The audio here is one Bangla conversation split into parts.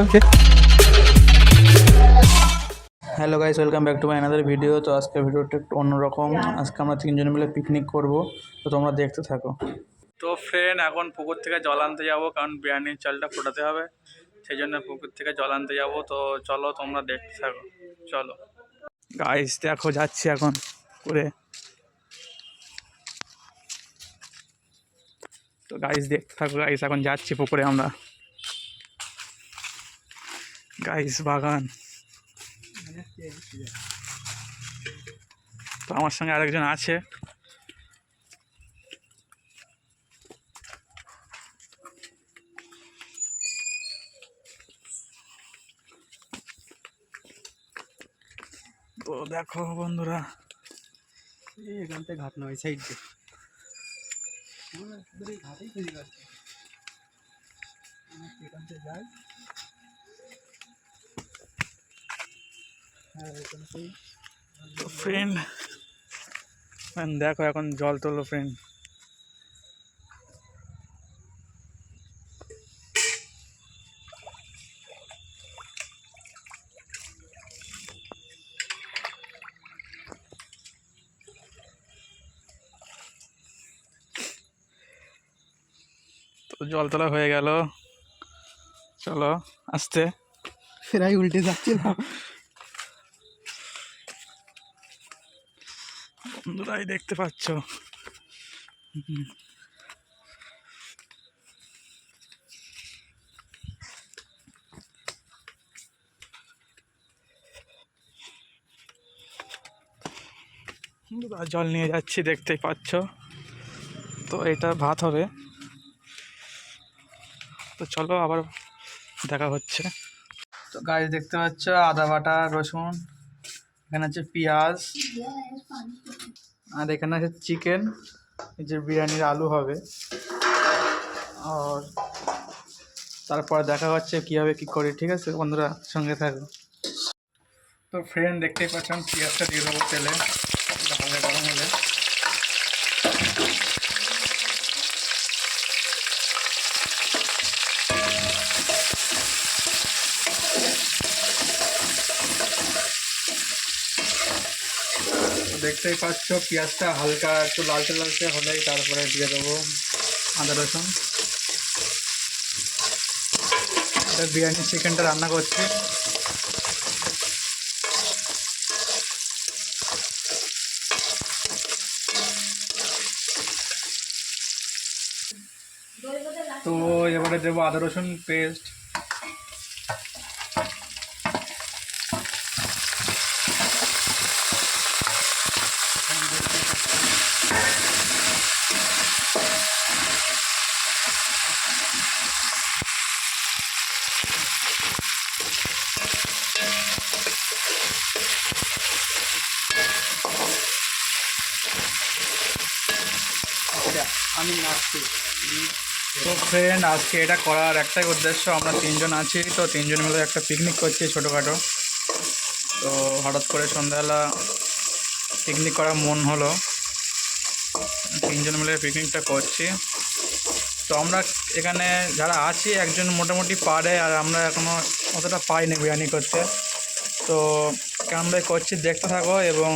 Okay. Hello guys, welcome back to my another video. তো আজকে ভিডিওটা একটু অন্যরকম। আজকে আমরা তিনজন মিলে পিকনিক করব, তো তোমরা দেখতে থাকো। তো ফ্রেন্ড, এখন পুকুর থেকে জল আনতে যাবো, কারণ বিরিয়ানির চালটা ফোটাতে হবে, সেই জন্য পুকুর থেকে জল আনতে যাবো। তো চলো তোমরা দেখতে থাকো, চলো গাইস। দেখো যাচ্ছি এখন পুকুরে। তো গাইস দেখতে থাকো গাইস, এখন যাচ্ছি পুকুরে আমরা। গাইস বাগান। তো আমার সঙ্গে আরেকজন আছে। তো দেখো বন্ধুরা, এখান থেকে ঘাট নয় সাইড দিয়ে ঘাটেই তৈরি করছে। এখান থেকে যাই, হ্যাঁ এখান থেকে। তো ফ্রেন্ড দেখো এখন জল তোলো ফ্রেন্ড। তো জল তোলা হয়ে গেল, চলো আসতে। ফেরাই উল্টে যাচ্ছিলাম। বন্ধুরাই দেখতে পাচ্ছ, জল নিয়ে যাচ্ছি, দেখতেই পাচ্ছ। তো এটা ভাত হবে, তো চলো আবার দেখা হচ্ছে। তো গাছ দেখতে পাচ্ছ, আদা বাটা, রসুন, এখানে আছে পেঁয়াজ, আর এখানে আছে চিকেন, এই যে বিরিয়ানির আলু হবে। আর তারপর দেখা হচ্ছে কীভাবে কী করি, ঠিক আছে বন্ধুরা, সঙ্গে থাকো। তো ফ্রেন্ড দেখতেই পাচ্ছেন, পেঁয়াজটা দিয়ে দেবো তেলে, ভালো গরম হলে। দেখতেই পাচ্ছ পেঁয়াজটা হালকা একটু লালচে লালচে হলেই তারপরে দিয়ে দেবো আদা রসুন। এটা বিরিয়ানি চিকেনটা রান্না করছি। তো এবারে দেবো আদা রসুন পেস্ট। আমি নাচছি। তো ফ্রেন্ড, আজকে এটা করার একটাই উদ্দেশ্য, আমরা তিনজন আছি, তো তিনজন মিলে একটা পিকনিক করছি ছোটোখাটো। তো হঠাৎ করে সন্ধ্যাবেলা পিকনিক করার মন হলো, তিনজন মিলে পিকনিকটা করছি। তো আমরা এখানে যারা আছি একজন মোটামুটি পারে, আর আমরা এখনও অতটা পাইনি বিরিয়ানি করতে। তো কেমনভাবে করছি দেখতে থাকো, এবং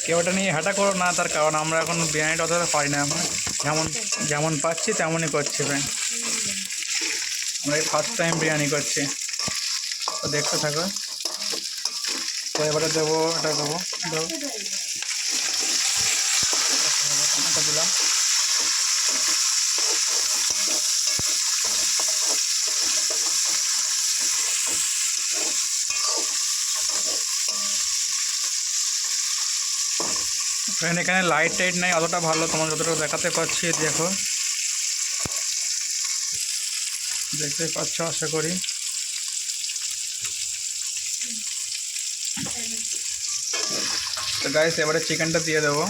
কেউ ওটা নিয়ে হাঁটা করো না, তার কারণ আমরা এখন বিরিয়ানিটা অতটা পারি না। আমরা যেমন যেমন পাচ্ছি তেমনই করছি ভাই। আমরা এই ফার্স্ট টাইম বিরিয়ানি করছি, তো দেখতে থাকো। তো এবারে দেবো, এটা দেবো, এটা দিলাম। ফ্রেন্ড এখানে লাইট টাইট নেই অতটা ভালো, তোমার যতটা দেখাতে পাচ্ছি দেখো, দেখতেই পাচ্ছ আশা করি। তো গাইস এবারে চিকেনটা দিয়ে দেবো।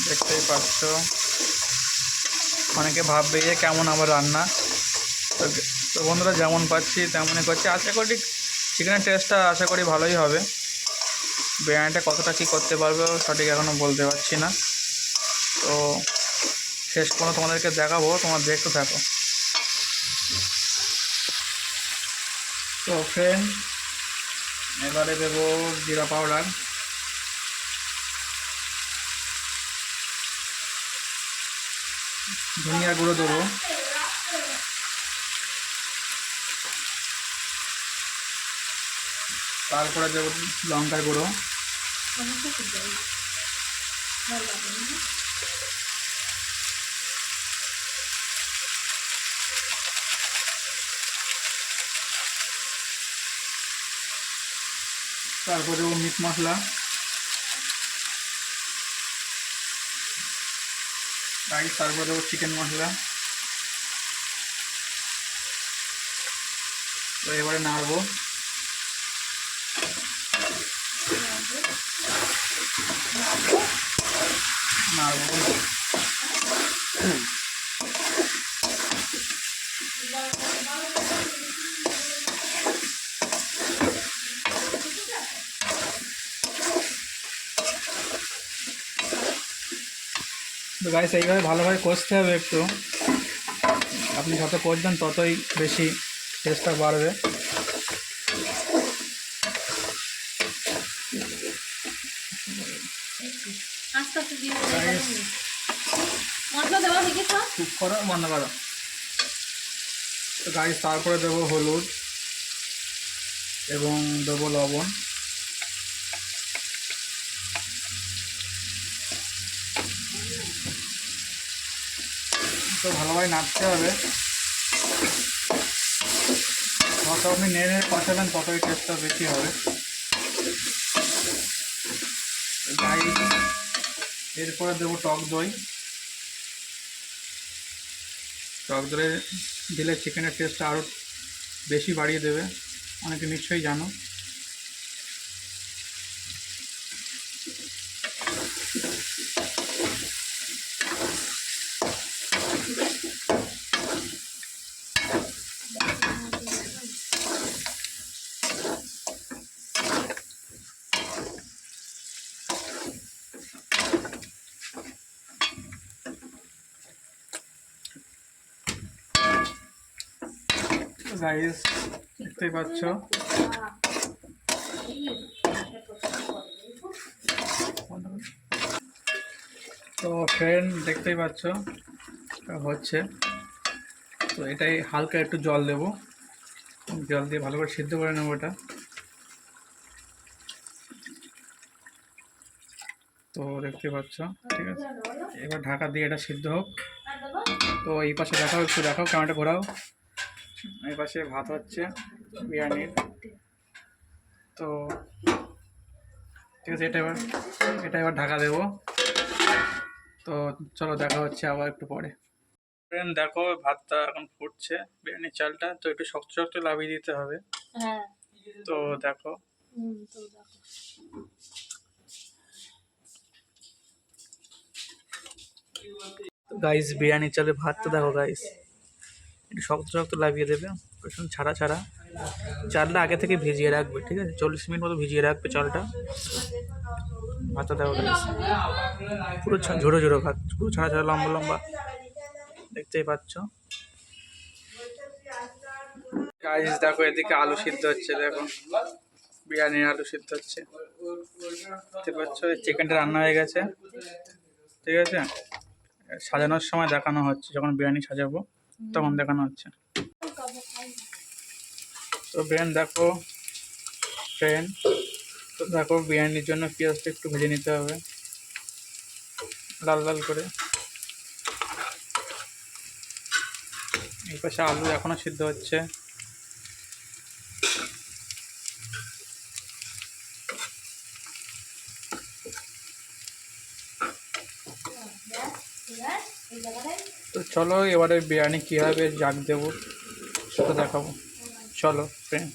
দেখতেই পাচ্ছ, অনেকে ভাববে যে কেমন আমার রান্না। তো বন্ধুরা যেমন পাচ্ছি তেমনই করছি, আশা করি চিকেনের টেস্টটা আশা করি ভালোই হবে। বিরিয়ানিটা কতটা কী করতে পারবে সঠিক এখনও বলতে পারছি না। তো শেষ পর্যন্ত তোমাদেরকে দেখাবো, তোমরা দেখতে থাকো। তো ফ্রেন্ড, এবারে দেবো জিরা পাউডার, ধনিয়া গুঁড়ো দেবো, তারপরে দেবো লঙ্কার গুঁড়ো, তারপরে দেবো মিট মশলা, তারপরে দেবো চিকেন মশলা। তো এবারে নাড়বো। তো গাইস এইভাবে ভালোভাবে কষতে হবে একটু। আপনি যত কষবেন ততই বেশি টেস্টটা বাড়বে। কুক করো, বন্ধ করো। তো গাইস তারপরে দেবো হলুদ এবং দেবো লবণ। তো ভালোভাবে নাড়তে হবে। যত আপনি নেড়ে কষাবেন ততই টেস্টটা বেশি হবে। গাইস এরপরে দেবো টক দই। টক দই দিলে চিকেনের টেস্টটা আরও বেশি বাড়িয়ে দেবে, অনেকে নিশ্চয়ই জানো। গাইস দেখতেই পাচ্ছ, তো ফ্রেন্ড দেখতেই পাচ্ছ হচ্ছে। তো এটাই হালকা একটু জল দেবো, জল দিয়ে ভালো করে সিদ্ধ করে নেবো এটা। তো দেখতে পাচ্ছ, ঠিক আছে, এবার ঢাকা দিয়ে এটা সিদ্ধ হোক। তো এই পাশে দেখাও, একটু দেখাও, ক্যামেরাটা ঘোরাও। এই পাশে ভাত হচ্ছে বিরিয়ানির। তো ঠিক আছে, এটা এবার ঢাকা দেবো। তো চলো দেখা হচ্ছে আবার একটু পরে। ফ্রেন্ড দেখো ভাতটা এখন ফুটছে, বিরিয়ানির চালটা তো একটু শক্ত শক্ত লাভিয়ে দিতে হবে। হ্যাঁ, তো দেখো তো দেখো। গাইস বিরিয়ানির চালের ভাতটা দেখো গাইস, একটু শক্ত শক্ত লাভিয়ে দেবে, ছাড়া ছাড়া। চালটা আগে থেকে ভিজিয়ে রাখবে, ঠিক আছে, 40 মিনিট মতো ভিজিয়ে রাখবে চালটা। ভাতটা দেখো গাইস, পুরো ঝোড়ো ঝোড়ো ভাত, পুরো ছাড়া ছাড়া, লম্বা লম্বা, দেখতেই পাচ্ছ। গাইস দেখো এদিকে আলু সিদ্ধ হচ্ছে, দেখো বিরিয়ানির আলু সিদ্ধ হচ্ছে, দেখতে পাচ্ছ। চিকেনটা রান্না হয়ে গেছে, ঠিক আছে। সাজানোর সময় দেখানো হচ্ছে, যখন বিরিয়ানি সাজাবো তখন দেখানো হচ্ছে। তো বিরিয়ানি দেখো ফ্রেন্ড, তো দেখো বিরিয়ানির জন্য পেঁয়াজটা একটু ভেজে নিতে হবে লাল লাল করে। এই পাশে আলু এখনো সিদ্ধ হচ্ছে। তো চলো এবারে বিরিয়ানি কীভাবে জাগ দেবো সেটা দেখাবো, চলো ফ্রেন্ড।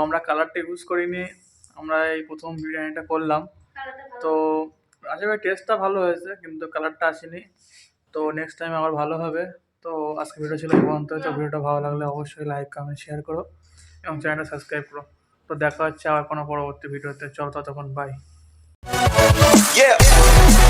আমরা কালারটা ইউজ করিনি, আমরা এই প্রথম বিরিয়ানিটা করলাম। তো আশা করি টেস্টটা ভালো হয়েছে, কিন্তু কালারটা আসেনি। তো নেক্সট টাইম আবার ভালো হবে। তো আজকে ভিডিও ছিল এই পর্যন্ত। তো ভিডিওটা ভালো লাগলে অবশ্যই লাইক কমেন্ট শেয়ার করো এবং চ্যানেলটা সাবস্ক্রাইব করো। তো দেখা হচ্ছে আবার কোনো পরবর্তী ভিডিওতে। চলো ততক্ষণ, বাই। Yeah.